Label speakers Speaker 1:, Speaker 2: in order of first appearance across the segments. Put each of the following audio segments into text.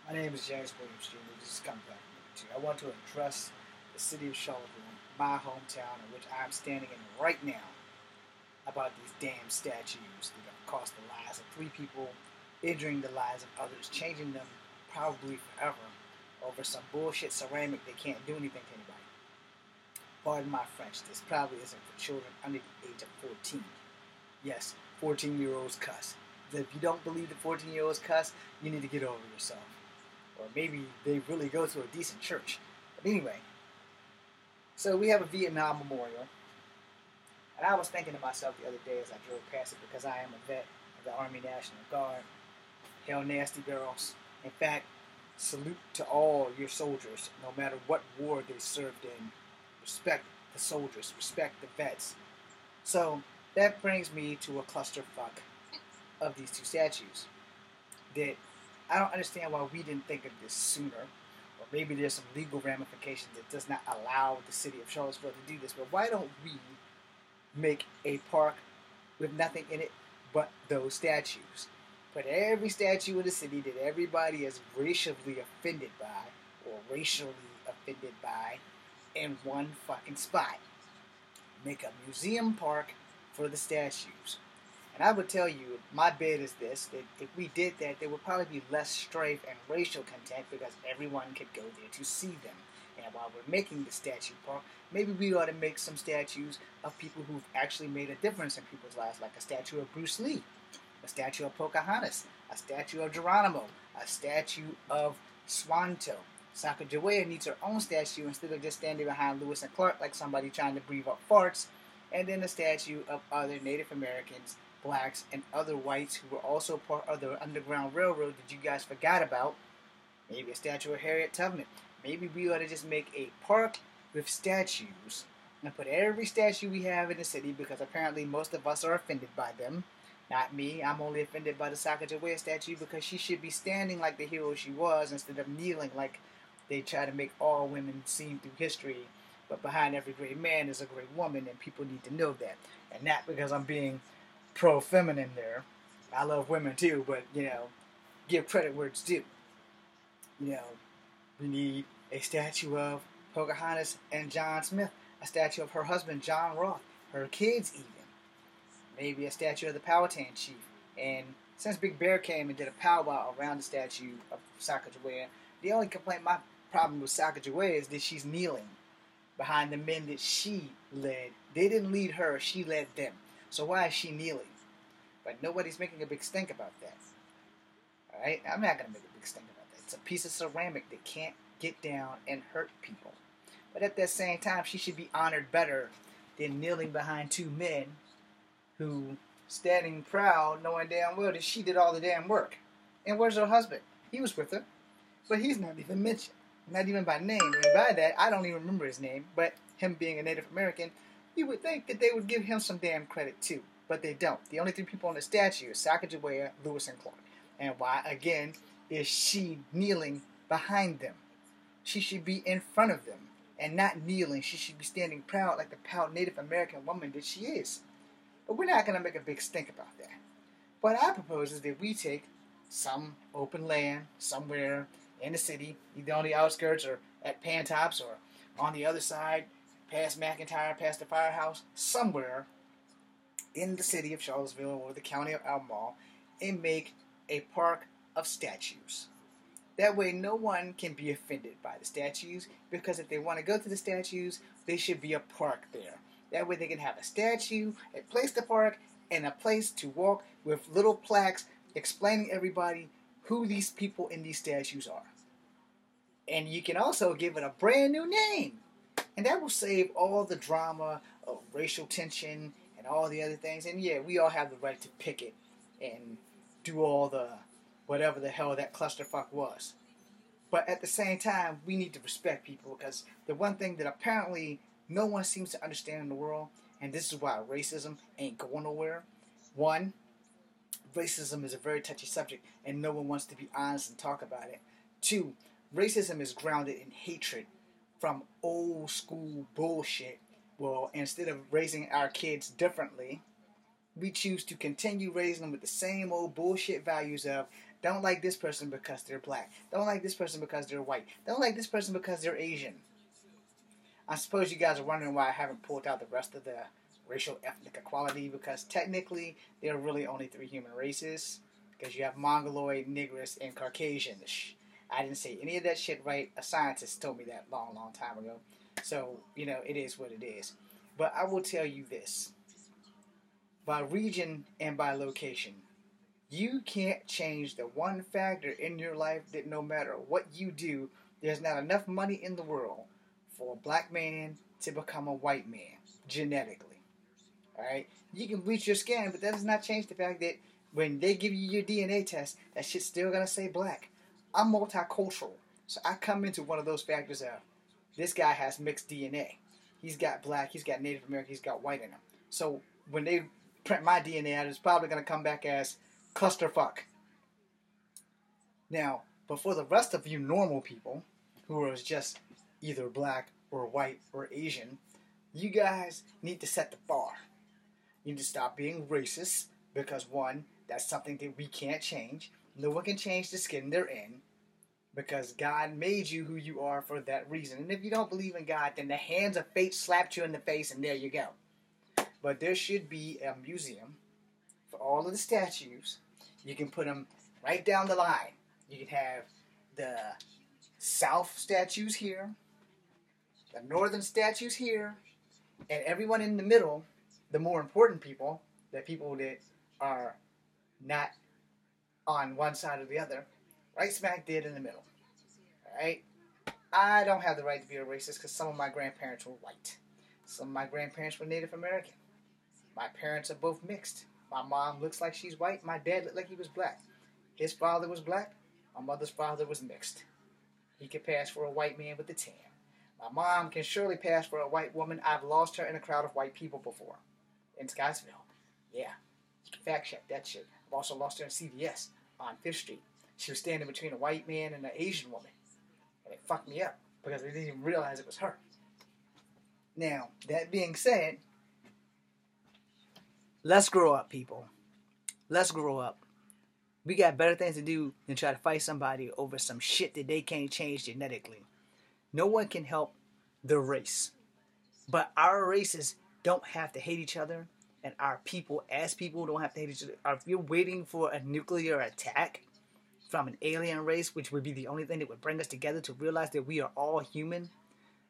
Speaker 1: My name is James Williams Jr. This is Come Back to I want to address the city of Charlottesville, my hometown, in which I'm standing in right now, about these damn statues that have cost the lives of 3 people, injuring the lives of others, changing them probably forever over some bullshit ceramic they can't do anything to anybody. Pardon my French, this probably isn't for children under the age of 14. Yes, 14-year-olds cuss. If you don't believe that 14-year-olds cuss, you need to get over yourself. Or maybe they really go to a decent church. But anyway, so we have a Vietnam memorial. And I was thinking to myself the other day as I drove past it, because I am a vet of the Army National Guard. Hell nasty girls. In fact, salute to all your soldiers, no matter what war they served in. Respect the soldiers, respect the vets. So that brings me to a clusterfuck of these 2 statues that I don't understand why we didn't think of this sooner. Or maybe there's some legal ramifications that does not allow the city of Charlottesville to do this. But why don't we make a park with nothing in it but those statues? Put every statue in the city that everybody is racially offended by or racially offended by in one fucking spot. Make a museum park for the statues. And I would tell you, my bet is this, that if we did that, there would probably be less strife and racial content because everyone could go there to see them. And while we're making the statue park, maybe we ought to make some statues of people who've actually made a difference in people's lives, like a statue of Bruce Lee, a statue of Pocahontas, a statue of Geronimo, a statue of Swanto. Sacagawea needs her own statue instead of just standing behind Lewis and Clark like somebody trying to breathe up farts, and then a statue of other Native Americans, blacks, and other whites who were also part of the Underground Railroad that you guys forgot about. Maybe a statue of Harriet Tubman. Maybe we ought to just make a park with statues and put every statue we have in the city, because apparently most of us are offended by them. Not me. I'm only offended by the Sacagawea statue because she should be standing like the hero she was instead of kneeling like they try to make all women seem through history. But behind every great man is a great woman, and people need to know that. And not because I'm being pro-feminine there. I love women too, but, give credit where it's due. We need a statue of Pocahontas and John Smith, a statue of her husband, John Roth, her kids even. Maybe a statue of the Powhatan chief. And since Big Bear came and did a powwow around the statue of Sacagawea, the only my problem with Sacagawea is that she's kneeling behind the men that she led. They didn't lead her, she led them. So why is she kneeling? But nobody's making a big stink about that. Alright? I'm not going to make a big stink about that. It's a piece of ceramic that can't get down and hurt people. But at that same time, she should be honored better than kneeling behind 2 men who, standing proud, knowing damn well that she did all the damn work. And where's her husband? He was with her. But he's not even mentioned. Not even by name. And by that, I don't even remember his name. But him being a Native American, you would think that they would give him some damn credit too. But they don't. The only 3 people on the statue are Sacagawea, Lewis, and Clark. And why, again, is she kneeling behind them? She should be in front of them and not kneeling. She should be standing proud like the proud Native American woman that she is. But we're not going to make a big stink about that. What I propose is that we take some open land somewhere in the city, either on the outskirts or at Pantops or on the other side, past McIntyre, past the firehouse, somewhere in the city of Charlottesville or the county of Albemarle, and make a park of statues. That way no one can be offended by the statues, because if they want to go to the statues, there should be a park there. That way they can have a statue, a place to park, and a place to walk with little plaques explaining everybody who these people in these statues are. And you can also give it a brand new name. And that will save all the drama of racial tension and all the other things. And yeah, we all have the right to picket and do all the whatever the hell that clusterfuck was. But at the same time, we need to respect people, because the one thing that apparently no one seems to understand in the world, and this is why racism ain't going nowhere. 1, racism is a very touchy subject, and no one wants to be honest and talk about it. 2, racism is grounded in hatred from old school bullshit. Well, instead of raising our kids differently, we choose to continue raising them with the same old bullshit values of Don't like this person because they're black. Don't like this person because they're white. Don't like this person because they're Asian. I suppose you guys are wondering why I haven't pulled out the rest of the racial ethnic equality, because technically there are really only 3 human races, because you have Mongoloid, Negress, and Caucasian. I didn't say any of that shit right. A scientist told me that long time ago. So, it is what it is. But I will tell you this. By region and by location, you can't change the one factor in your life that no matter what you do, there's not enough money in the world for a black man to become a white man, genetically. Alright? You can bleach your skin, but that does not change the fact that when they give you your DNA test, that shit's still going to say black. I'm multicultural, so I come into one of those factors of, this guy has mixed DNA. He's got black, he's got Native American, he's got white in him. So when they print my DNA out, it's probably going to come back as clusterfuck. Now, but for the rest of you normal people, who are just either black or white or Asian, you guys need to set the bar. You need to stop being racist, because one, that's something that we can't change. No one can change the skin they're in, because God made you who you are for that reason. And if you don't believe in God, then the hands of fate slapped you in the face, and there you go. But there should be a museum for all of the statues. You can put them right down the line. You can have the South statues here, the Northern statues here, and everyone in the middle, the more important people, the people that are not on one side or the other, right smack dead in the middle. Alright? I don't have the right to be a racist because some of my grandparents were white. Some of my grandparents were Native American. My parents are both mixed. My mom looks like she's white. My dad looked like he was black. His father was black. My mother's father was mixed. He could pass for a white man with a tan. My mom can surely pass for a white woman. I've lost her in a crowd of white people before. In Scottsville. Yeah. You can fact check that shit. I've also lost her in CVS on 5th Street. She was standing between a white man and an Asian woman. And it fucked me up because I didn't even realize it was her. Now, that being said, let's grow up, people. Let's grow up. We got better things to do than try to fight somebody over some shit that they can't change genetically. No one can help the race. But our races don't have to hate each other. And our people, as people, don't have to hate each other. If you're waiting for a nuclear attack from an alien race, which would be the only thing that would bring us together to realize that we are all human,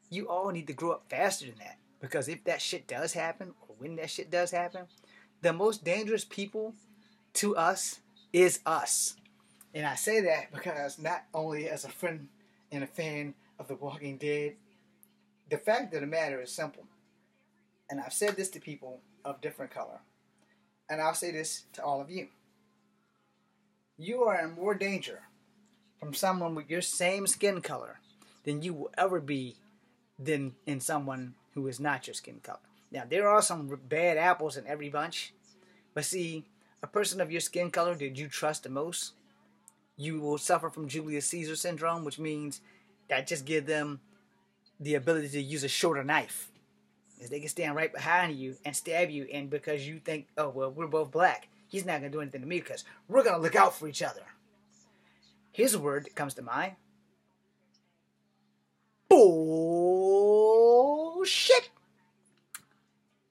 Speaker 1: you all need to grow up faster than that. Because if that shit does happen, or when that shit does happen, the most dangerous people to us is us. And I say that because not only as a friend and a fan of The Walking Dead, the fact of the matter is simple. And I've said this to people of different color. And I'll say this to all of you. You are in more danger from someone with your same skin color than you will ever be than in someone who is not your skin color. Now, there are some bad apples in every bunch. But see, a person of your skin color that you trust the most, you will suffer from Julius Caesar syndrome, which means that just give them the ability to use a shorter knife. Because they can stand right behind you and stab you, and because you think, oh, well, we're both black, he's not going to do anything to me because we're going to look out for each other. Here's a word that comes to mind. Bullshit.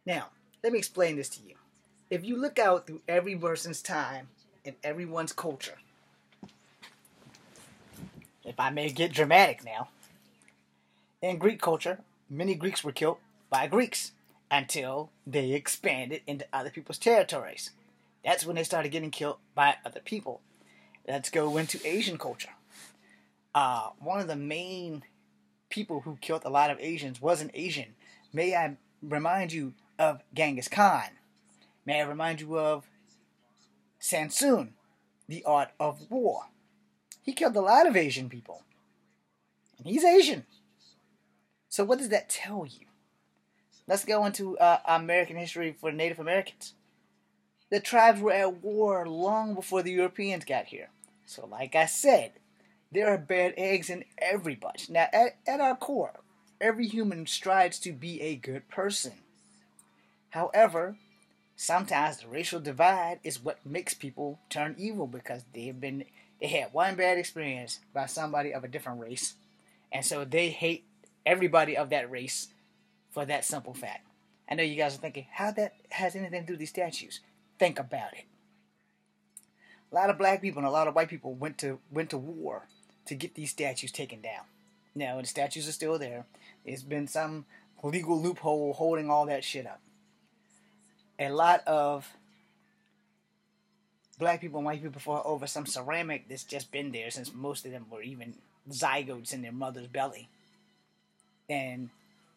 Speaker 1: Now, let me explain this to you. If you look out through every person's time and everyone's culture, if I may get dramatic now, in Greek culture, many Greeks were killed by Greeks until they expanded into other people's territories. That's when they started getting killed by other people. Let's go into Asian culture. One of the main people who killed a lot of Asians was an Asian. May I remind you of Genghis Khan? May I remind you of Sun Tzu, The Art of War? He killed a lot of Asian people. And he's Asian. So what does that tell you? Let's go into American history for Native Americans. The tribes were at war long before the Europeans got here. So like I said, there are bad eggs in every bunch. Now, at our core, every human strives to be a good person. However, sometimes the racial divide is what makes people turn evil because they've been They had one bad experience by somebody of a different race, and so they hate everybody of that race for that simple fact. I know you guys are thinking, how that has anything to do with these statues? Think about it. A lot of black people and a lot of white people went to war to get these statues taken down. Now, the statues are still there. There's been some legal loophole holding all that shit up. A lot of black people and white people fought over some ceramic that's just been there since most of them were even zygotes in their mother's belly. And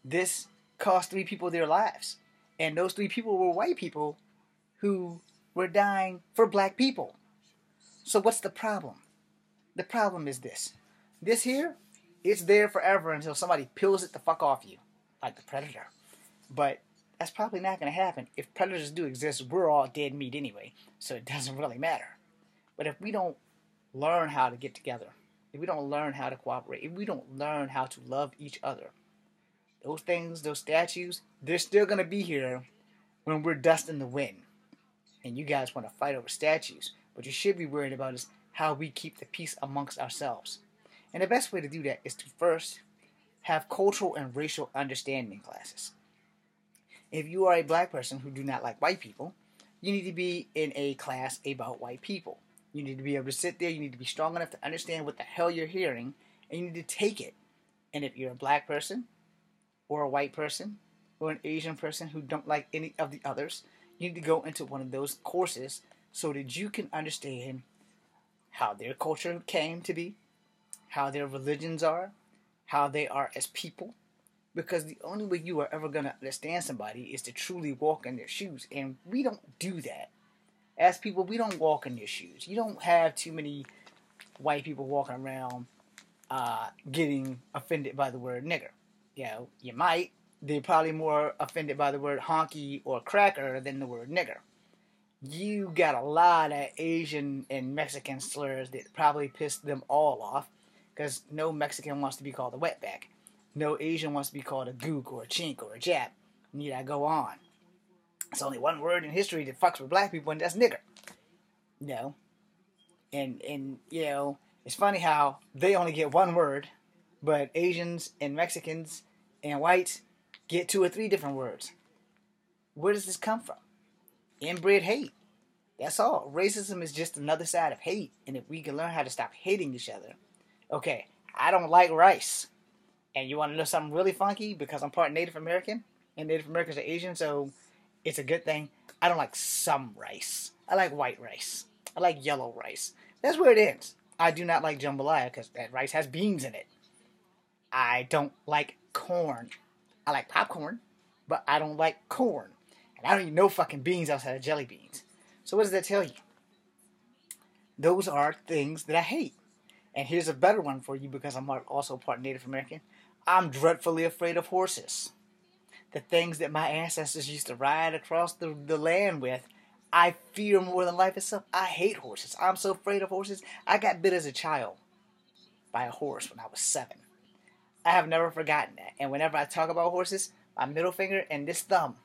Speaker 1: this cost 3 people their lives. And those 3 people were white people who were dying for black people. So what's the problem? The problem is this. This here, it's there forever until somebody peels it the fuck off you. Like the predator. But that's probably not going to happen. If predators do exist, we're all dead meat anyway. So it doesn't really matter. But if we don't learn how to get together, if we don't learn how to cooperate, if we don't learn how to love each other, those things, those statues, they're still going to be here when we're dust in the wind. And you guys want to fight over statues. What you should be worried about is how we keep the peace amongst ourselves. And the best way to do that is to first have cultural and racial understanding classes. If you are a black person who do not like white people, you need to be in a class about white people. You need to be able to sit there, you need to be strong enough to understand what the hell you're hearing, and you need to take it. And if you're a black person, or a white person, or an Asian person who don't like any of the others, you need to go into one of those courses so that you can understand how their culture came to be, how their religions are, how they are as people. Because the only way you are ever going to understand somebody is to truly walk in their shoes. And we don't do that. As people, we don't walk in their shoes. You don't have too many white people walking around getting offended by the word nigger. You know, you might. They're probably more offended by the word honky or cracker than the word nigger. You got a lot of Asian and Mexican slurs that probably pissed them all off. Because no Mexican wants to be called a wetback. No Asian wants to be called a gook or a chink or a jap. Need I go on? There's only one word in history that fucks with black people, and that's nigger. You know? And you know, it's funny how they only get one word, but Asians and Mexicans and whites get 2 or 3 different words. Where does this come from? Inbred hate. That's all. Racism is just another side of hate. And if we can learn how to stop hating each other. Okay, I don't like rice. And you want to know something really funky? Because I'm part Native American. And Native Americans are Asian, so it's a good thing. I don't like some rice. I like white rice. I like yellow rice. That's where it ends. I do not like jambalaya because that rice has beans in it. I don't like corn. I like popcorn, but I don't like corn. And I don't eat no fucking beans outside of jelly beans. So what does that tell you? Those are things that I hate. And here's a better one for you because I'm also part Native American. I'm dreadfully afraid of horses. The things that my ancestors used to ride across the land with, I fear more than life itself. I hate horses. I'm so afraid of horses. I got bit as a child by a horse when I was 7. I have never forgotten that. And whenever I talk about horses, my middle finger and this thumb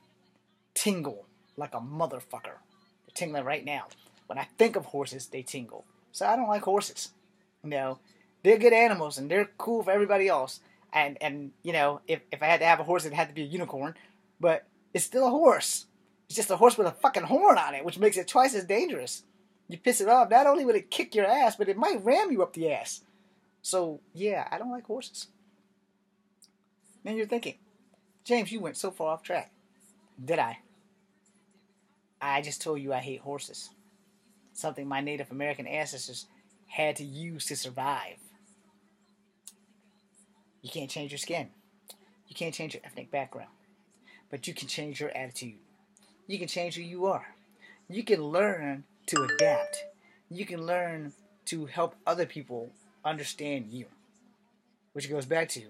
Speaker 1: tingle like a motherfucker. They're tingling right now. When I think of horses, they tingle. So I don't like horses. You know, they're good animals and they're cool for everybody else. And you know, if I had to have a horse, it'd have to be a unicorn. But it's still a horse. It's just a horse with a fucking horn on it, which makes it twice as dangerous. You piss it off, not only will it kick your ass, but it might ram you up the ass. So, yeah, I don't like horses. Then you're thinking, James, you went so far off track. Did I? I just told you I hate horses. Something my Native American ancestors had to use to survive. You can't change your skin. You can't change your ethnic background. But you can change your attitude. You can change who you are. You can learn to adapt. You can learn to help other people understand you. Which goes back to,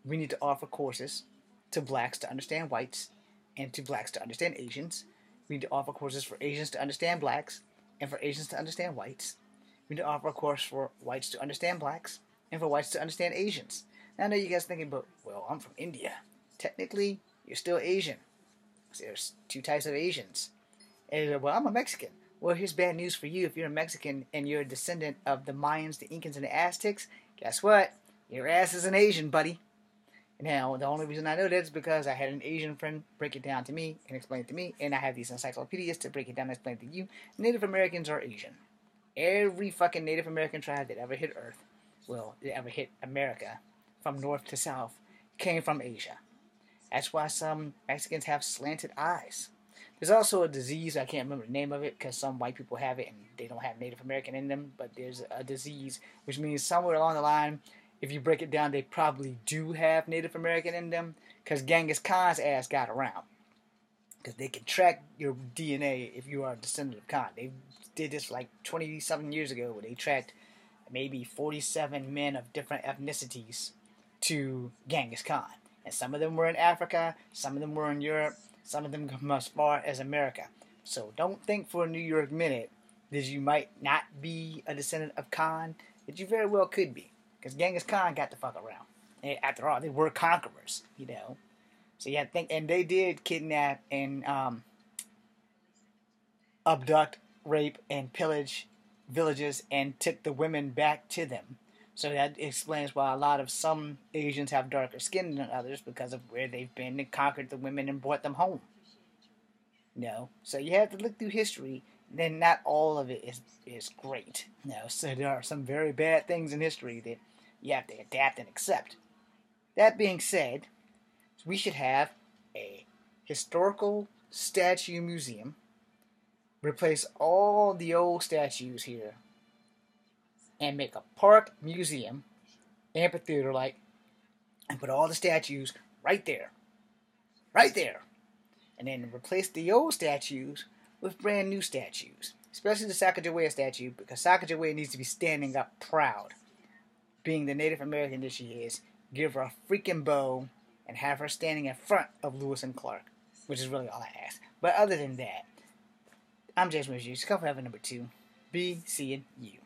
Speaker 1: we need to offer courses to blacks to understand whites and to blacks to understand Asians. We need to offer courses for Asians to understand blacks and for Asians to understand whites. We need to offer a course for whites to understand blacks and for whites to understand Asians. Now, I know you guys thinking, but, well, I'm from India. Technically, you're still Asian. There's 2 types of Asians. And, well, I'm a Mexican. Well, here's bad news for you. If you're a Mexican and you're a descendant of the Mayans, the Incans, and the Aztecs, guess what? Your ass is an Asian, buddy. Now, the only reason I know that is because I had an Asian friend break it down to me and explain it to me, and I have these encyclopedias to break it down and explain it to you. Native Americans are Asian. Every fucking Native American tribe that ever hit Earth, well, that ever hit America, from north to south, came from Asia. That's why some Mexicans have slanted eyes. There's also a disease, I can't remember the name of it, because some white people have it and they don't have Native American in them, but there's a disease, which means somewhere along the line, if you break it down, they probably do have Native American in them, because Genghis Khan's ass got around. Because they can track your DNA if you are a descendant of Khan. They did this like 20-something years ago, where they tracked maybe 47 men of different ethnicities to Genghis Khan. And some of them were in Africa, some of them were in Europe, some of them come as far as America. So don't think for a New York minute that you might not be a descendant of Khan, that you very well could be. Because Genghis Khan got the fuck around. And after all, they were conquerors, you know. So yeah, and they did kidnap and abduct, rape, and pillage villages and took the women back to them. So that explains why a lot of some Asians have darker skin than others, because of where they've been and conquered the women and brought them home. You know, so you have to look through history. Then not all of it is great. You know, so there are some very bad things in history that you have to adapt and accept. That being said, we should have a historical statue museum. Replace all the old statues here and make a park museum, amphitheater-like, and put all the statues right there. Right there. And then replace the old statues with brand new statues. Especially the Sacagawea statue, because Sacagawea needs to be standing up proud. Being the Native American that she is, give her a freaking bow and have her standing in front of Lewis and Clark, which is really all I ask. But other than that, I'm Jason Reviews, Comfort Heaven number 2. Be seeing you.